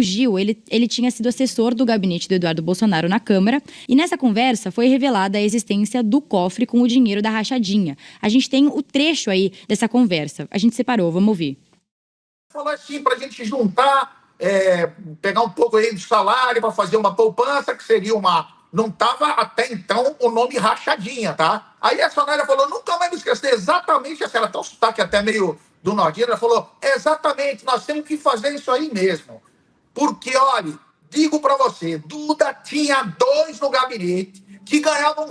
Gil, ele tinha sido assessor do gabinete do Eduardo Bolsonaro na Câmara, e nessa conversa foi revelada a existência do cofre com o dinheiro da rachadinha. A gente tem o trecho aí dessa conversa. A gente separou, vamos ouvir. Falou assim, para a gente juntar, pegar um pouco aí do salário para fazer uma poupança, que seria uma... Não estava até então o nome rachadinha, tá? Aí a Sonélia falou, nunca mais me esquecer, exatamente, ela tem um sotaque até meio do nordeste, ela falou, exatamente, nós temos que fazer isso aí mesmo. Porque, olha, digo para você, Duda tinha 2 no gabinete que ganhavam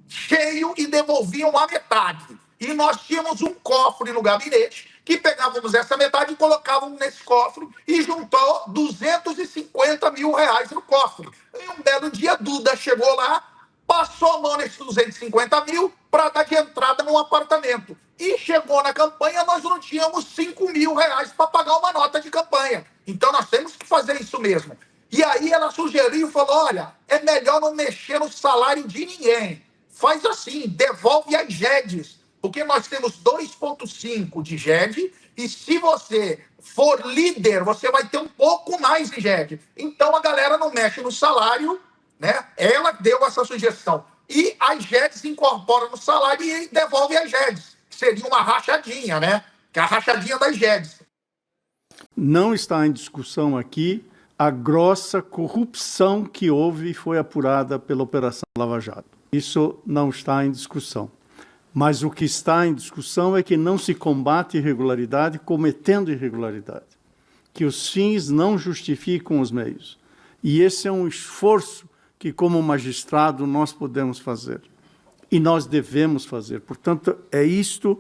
cheio e devolviam a metade. E nós tínhamos um cofre no gabinete que pegávamos essa metade e colocávamos nesse cofre e juntou 250 mil reais no cofre. E um belo dia, Duda chegou lá, passou a mão nesses 250 mil para dar de entrada num apartamento. E chegou na campanha, nós não tínhamos 5 mil reais para pagar uma nota de campanha. Então nós temos que fazer isso mesmo. E aí ela sugeriu e falou, olha, é melhor não mexer no salário de ninguém. Faz assim, devolve as GEDs, porque nós temos 2,5 de GED, e se você for líder, você vai ter um pouco mais de GED. Então a galera não mexe no salário, né? Ela deu essa sugestão. E as GEDs incorporam no salário e devolve as GEDs, que seria uma rachadinha, né? Que é a rachadinha das GEDs. Não está em discussão aqui a grossa corrupção que houve e foi apurada pela Operação Lava Jato. Isso não está em discussão. Mas o que está em discussão é que não se combate irregularidade cometendo irregularidade. Que os fins não justificam os meios. E esse é um esforço que, como magistrado, nós podemos fazer. E nós devemos fazer. Portanto, é isto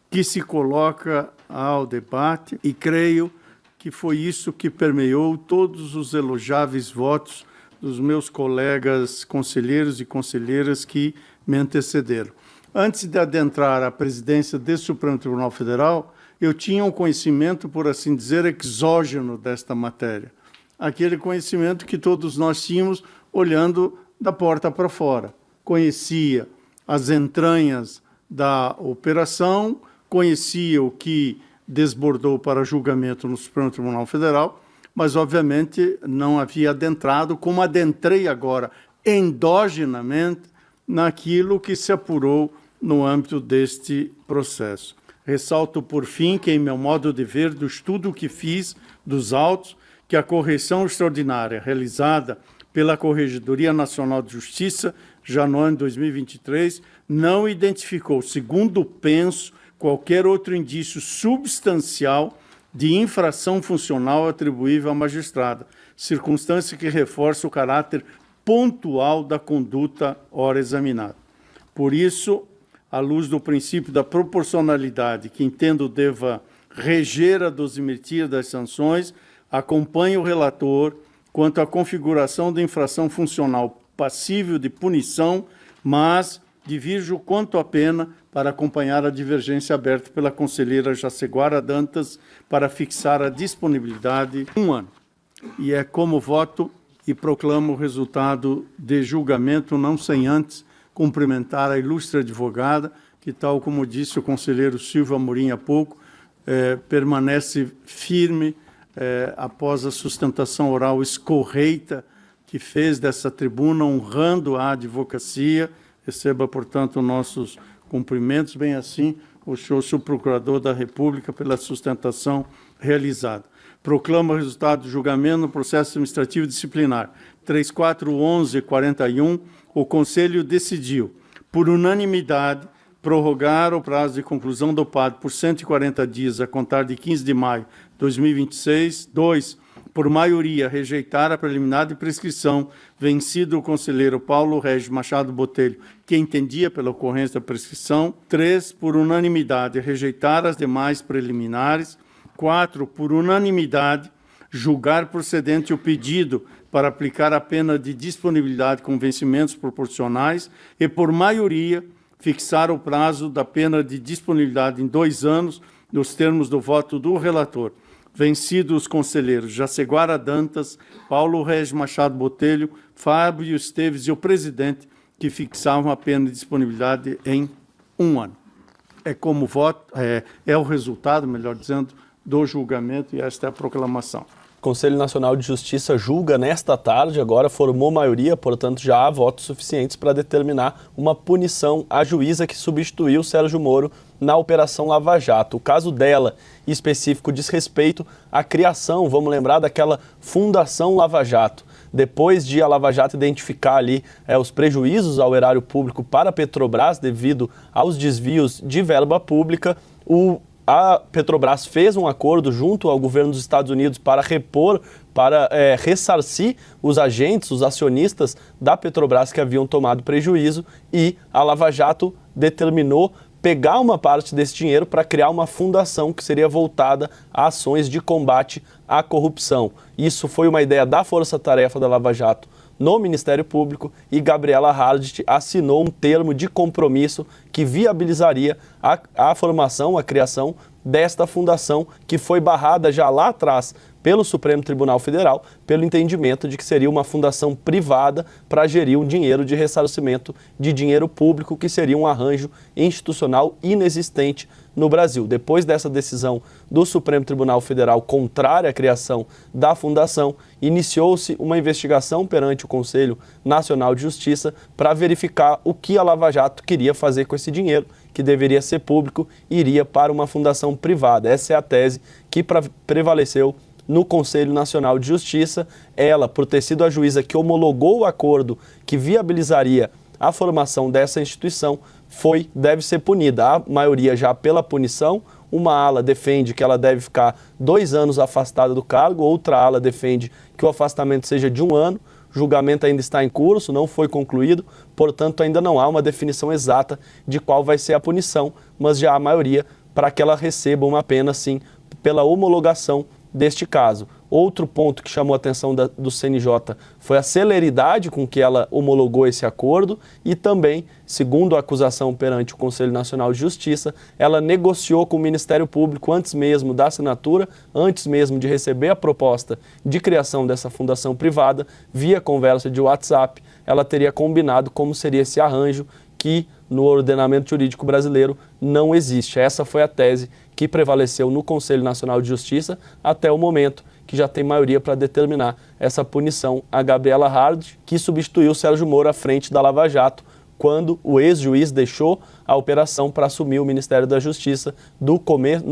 que se coloca ao debate e creio que foi isso que permeou todos os elogiáveis votos dos meus colegas conselheiros e conselheiras que me antecederam. Antes de adentrar a presidência do Supremo Tribunal Federal, eu tinha um conhecimento, por assim dizer, exógeno desta matéria. Aquele conhecimento que todos nós tínhamos olhando da porta para fora. Conhecia as entranhas da operação, conhecia o que desbordou para julgamento no Supremo Tribunal Federal, mas, obviamente, não havia adentrado, como adentrei agora, endogenamente, naquilo que se apurou no âmbito deste processo. Ressalto, por fim, que, em meu modo de ver, do estudo que fiz dos autos, que a correção extraordinária realizada pela Corregedoria Nacional de Justiça, já no ano de 2023, não identificou, segundo penso, qualquer outro indício substancial de infração funcional atribuível à magistrada, circunstância que reforça o caráter pontual da conduta ora examinada. Por isso, à luz do princípio da proporcionalidade, que entendo deva reger a dosimetria das sanções, acompanho o relator quanto à configuração da infração funcional passível de punição, mas divirjo quanto à pena para acompanhar a divergência aberta pela conselheira Jaceguara Dantas para fixar a disponibilidade de 1 ano. E é como voto e proclamo o resultado de julgamento, não sem antes cumprimentar a ilustre advogada, que, tal como disse o conselheiro Silvio Amorim há pouco, permanece firme após a sustentação oral escorreita que fez dessa tribuna, honrando a advocacia. Receba, portanto, nossos cumprimentos, bem assim o senhor subprocurador da República pela sustentação realizada. Proclama o resultado do julgamento no processo administrativo disciplinar 341141, o Conselho decidiu, por unanimidade, prorrogar o prazo de conclusão do PAD por 140 dias a contar de 15 de maio de 2026. 2. Por maioria, rejeitar a preliminar de prescrição, vencido o conselheiro Paulo Régis Machado Botelho, que entendia pela ocorrência da prescrição. 3. Por unanimidade, rejeitar as demais preliminares. 4. Por unanimidade, julgar procedente o pedido para aplicar a pena de disponibilidade com vencimentos proporcionais e, por maioria, fixar o prazo da pena de disponibilidade em 2 anos, nos termos do voto do relator. Vencidos os conselheiros Jaceguara Dantas, Paulo Régis Machado Botelho, Fábio Esteves e o presidente, que fixavam a pena de disponibilidade em 1 ano. É como voto, é o resultado, melhor dizendo, do julgamento, e esta é a proclamação. O Conselho Nacional de Justiça julga nesta tarde, agora formou maioria, portanto já há votos suficientes para determinar uma punição à juíza que substituiu Sérgio Moro na Operação Lava Jato. O caso dela, em específico, diz respeito à criação, vamos lembrar, daquela Fundação Lava Jato. Depois de a Lava Jato identificar ali os prejuízos ao erário público para a Petrobras devido aos desvios de verba pública, a Petrobras fez um acordo junto ao governo dos Estados Unidos para repor, para ressarcir os agentes, os acionistas da Petrobras que haviam tomado prejuízo, e a Lava Jato determinou pegar uma parte desse dinheiro para criar uma fundação que seria voltada a ações de combate à corrupção. Isso foi uma ideia da Força Tarefa da Lava Jato no Ministério Público, e Gabriela Hardit assinou um termo de compromisso que viabilizaria a formação, a criação desta fundação, que foi barrada já lá atrás pelo Supremo Tribunal Federal, pelo entendimento de que seria uma fundação privada para gerir um dinheiro de ressarcimento de dinheiro público, que seria um arranjo institucional inexistente no Brasil. Depois dessa decisão do Supremo Tribunal Federal contrária à criação da fundação, iniciou-se uma investigação perante o Conselho Nacional de Justiça para verificar o que a Lava Jato queria fazer com esse dinheiro, que deveria ser público e iria para uma fundação privada. Essa é a tese que prevaleceu no Conselho Nacional de Justiça. Ela, por ter sido a juíza que homologou o acordo que viabilizaria a formação dessa instituição, deve ser punida. A maioria já pela punição, uma ala defende que ela deve ficar 2 anos afastada do cargo, outra ala defende que o afastamento seja de 1 ano. O julgamento ainda está em curso, não foi concluído, portanto ainda não há uma definição exata de qual vai ser a punição, mas já há maioria para que ela receba uma pena, sim, pela homologação deste caso. Outro ponto que chamou a atenção do CNJ foi a celeridade com que ela homologou esse acordo, e também, segundo a acusação perante o Conselho Nacional de Justiça, ela negociou com o Ministério Público antes mesmo da assinatura, antes mesmo de receber a proposta de criação dessa fundação privada, via conversa de WhatsApp. Ela teria combinado como seria esse arranjo, que no ordenamento jurídico brasileiro não existe. Essa foi a tese que prevaleceu no Conselho Nacional de Justiça até o momento, que já tem maioria para determinar essa punição a Gabriela Hardit, que substituiu Sérgio Moro à frente da Lava Jato, quando o ex-juiz deixou a operação para assumir o Ministério da Justiça no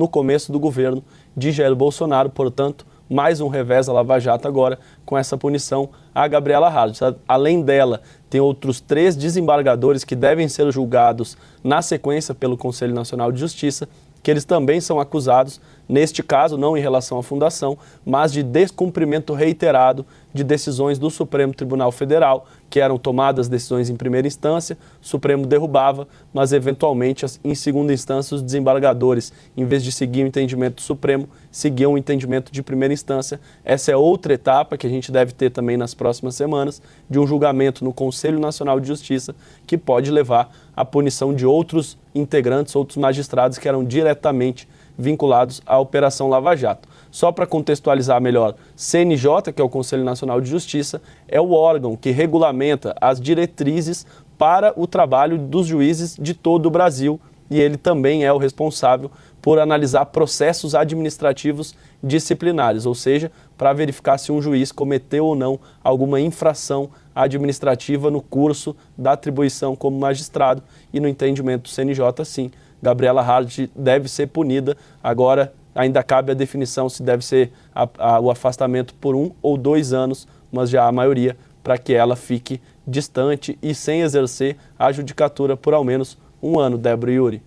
começo do governo de Jair Bolsonaro. Portanto, mais um revés à Lava Jato agora, com essa punição a Gabriela Hardit. Além dela, tem outros 3 desembargadores que devem ser julgados na sequência pelo Conselho Nacional de Justiça, que eles também são acusados, neste caso não em relação à fundação, mas de descumprimento reiterado de decisões do Supremo Tribunal Federal, que eram tomadas decisões em primeira instância, o Supremo derrubava, mas eventualmente em segunda instância os desembargadores, em vez de seguir o entendimento do Supremo, seguiam o entendimento de primeira instância. Essa é outra etapa que a gente deve ter também nas próximas semanas, de um julgamento no Conselho Nacional de Justiça, que pode levar à punição de outros integrantes, outros magistrados que eram diretamente vinculados à Operação Lava Jato. Só para contextualizar melhor, CNJ, que é o Conselho Nacional de Justiça, é o órgão que regulamenta as diretrizes para o trabalho dos juízes de todo o Brasil, e ele também é o responsável por analisar processos administrativos disciplinares, ou seja, para verificar se um juiz cometeu ou não alguma infração administrativa no curso da atribuição como magistrado, e no entendimento do CNJ, sim, Gabriela Hardit deve ser punida. Agora ainda cabe a definição se deve ser o afastamento por 1 ou 2 anos, mas já há maioria para que ela fique distante e sem exercer a judicatura por ao menos 1 ano, Débora e Yuri.